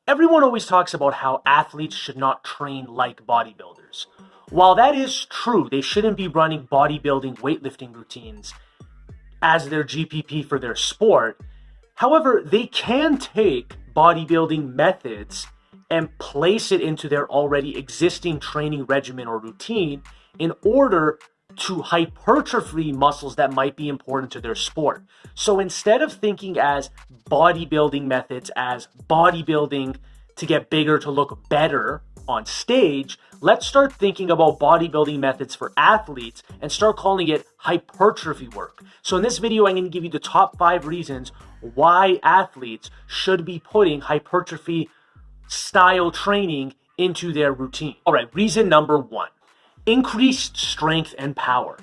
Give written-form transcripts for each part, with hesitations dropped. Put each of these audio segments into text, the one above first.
Everyone always talks about how athletes should not train like bodybuilders. While that is true, they shouldn't be running bodybuilding weightlifting routines as their GPP for their sport. However, they can take bodybuilding methods and place it into their already existing training regimen or routine in order to hypertrophy muscles that might be important to their sport. So instead of thinking as bodybuilding methods as bodybuilding to get bigger, to look better on stage, let's start thinking about bodybuilding methods for athletes and start calling it hypertrophy work. So in this video, I'm going to give you the top 5 reasons why athletes should be putting hypertrophy style training into their routine. All right, reason number 1. Increased strength and power.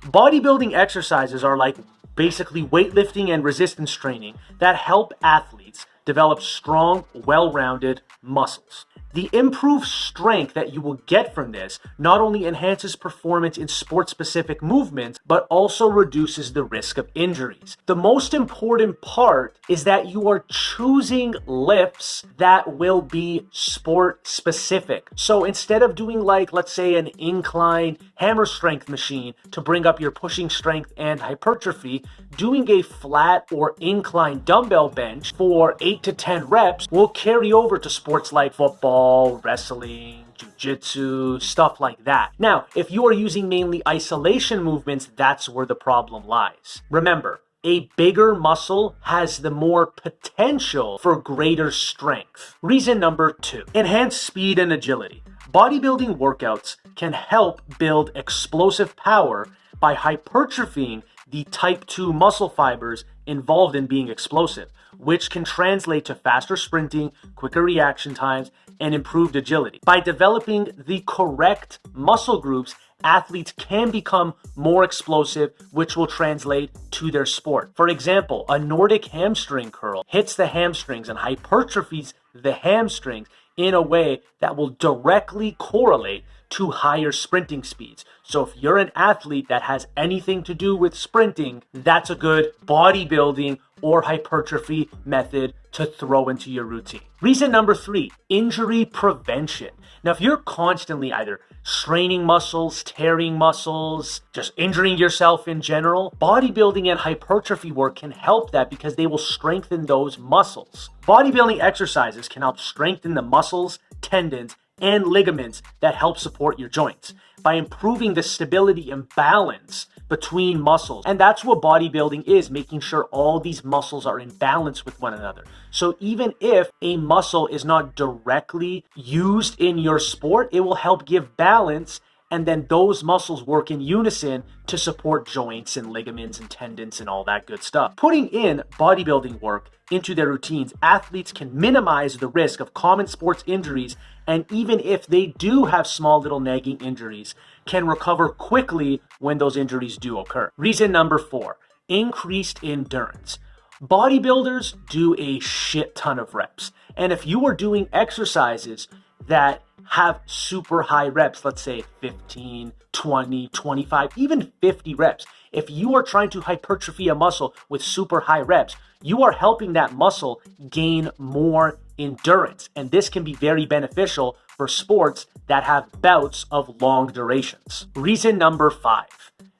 Bodybuilding exercises are like basically weightlifting and resistance training that help athletes develop strong, well-rounded muscles. The improved strength that you will get from this not only enhances performance in sport-specific movements, but also reduces the risk of injuries. The most important part is that you are choosing lifts that will be sport-specific. So instead of doing let's say an incline hammer strength machine to bring up your pushing strength and hypertrophy, doing a flat or incline dumbbell bench for 8 to 10 reps will carry over to sports like football, wrestling, jiu-jitsu, stuff like that. Now, if you are using mainly isolation movements, that's where the problem lies. Remember, a bigger muscle has the more potential for greater strength. Reason number 2, enhance speed and agility. Bodybuilding workouts can help build explosive power by hypertrophying the type 2 muscle fibers involved in being explosive, which can translate to faster sprinting, quicker reaction times, and improved agility. By developing the correct muscle groups, athletes can become more explosive, which will translate to their sport. For example, a Nordic hamstring curl hits the hamstrings and hypertrophies the hamstrings in a way that will directly correlate to higher sprinting speeds. So if you're an athlete that has anything to do with sprinting, that's a good bodybuilding or hypertrophy method to throw into your routine. Reason number 3, injury prevention. Now, if you're constantly either straining muscles, tearing muscles, just injuring yourself in general, bodybuilding and hypertrophy work can help that because they will strengthen those muscles. Bodybuilding exercises can help strengthen the muscles, tendons, and ligaments that help support your joints by improving the stability and balance between muscles. And that's what bodybuilding is, making sure all these muscles are in balance with one another. So even if a muscle is not directly used in your sport, it will help give balance, and then those muscles work in unison to support joints and ligaments and tendons and all that good stuff. Putting in bodybuilding work into their routines, athletes can minimize the risk of common sports injuries, and even if they do have small little nagging injuries, can recover quickly when those injuries do occur. Reason number 4, increased endurance. Bodybuilders do a shit ton of reps, and if you are doing exercises that have super high reps, let's say 15, 20, 25, even 50 reps. If you are trying to hypertrophy a muscle with super high reps, you are helping that muscle gain more endurance. And this can be very beneficial for sports that have bouts of long durations. Reason number 5,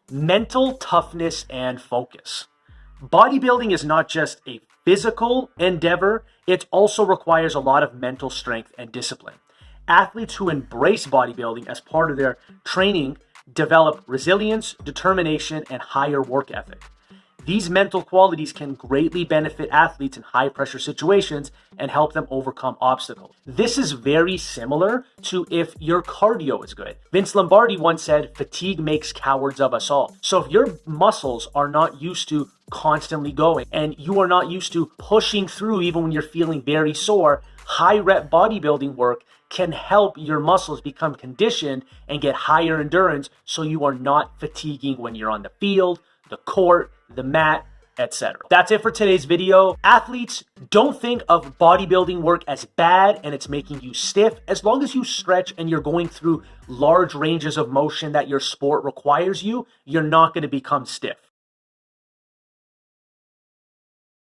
mental toughness and focus. Bodybuilding is not just a physical endeavor, it also requires a lot of mental strength and discipline. Athletes who embrace bodybuilding as part of their training develop resilience, determination, and higher work ethic. These mental qualities can greatly benefit athletes in high-pressure situations and help them overcome obstacles. This is very similar to if your cardio is good. Vince Lombardi once said, "Fatigue makes cowards of us all." So if your muscles are not used to constantly going and you are not used to pushing through even when you're feeling very sore, high-rep bodybuilding work can help your muscles become conditioned and get higher endurance so you are not fatiguing when you're on the field, the court, the mat, etc. That's it for today's video. Athletes, don't think of bodybuilding work as bad and it's making you stiff. As long as you stretch and you're going through large ranges of motion that your sport requires you, you're not going to become stiff.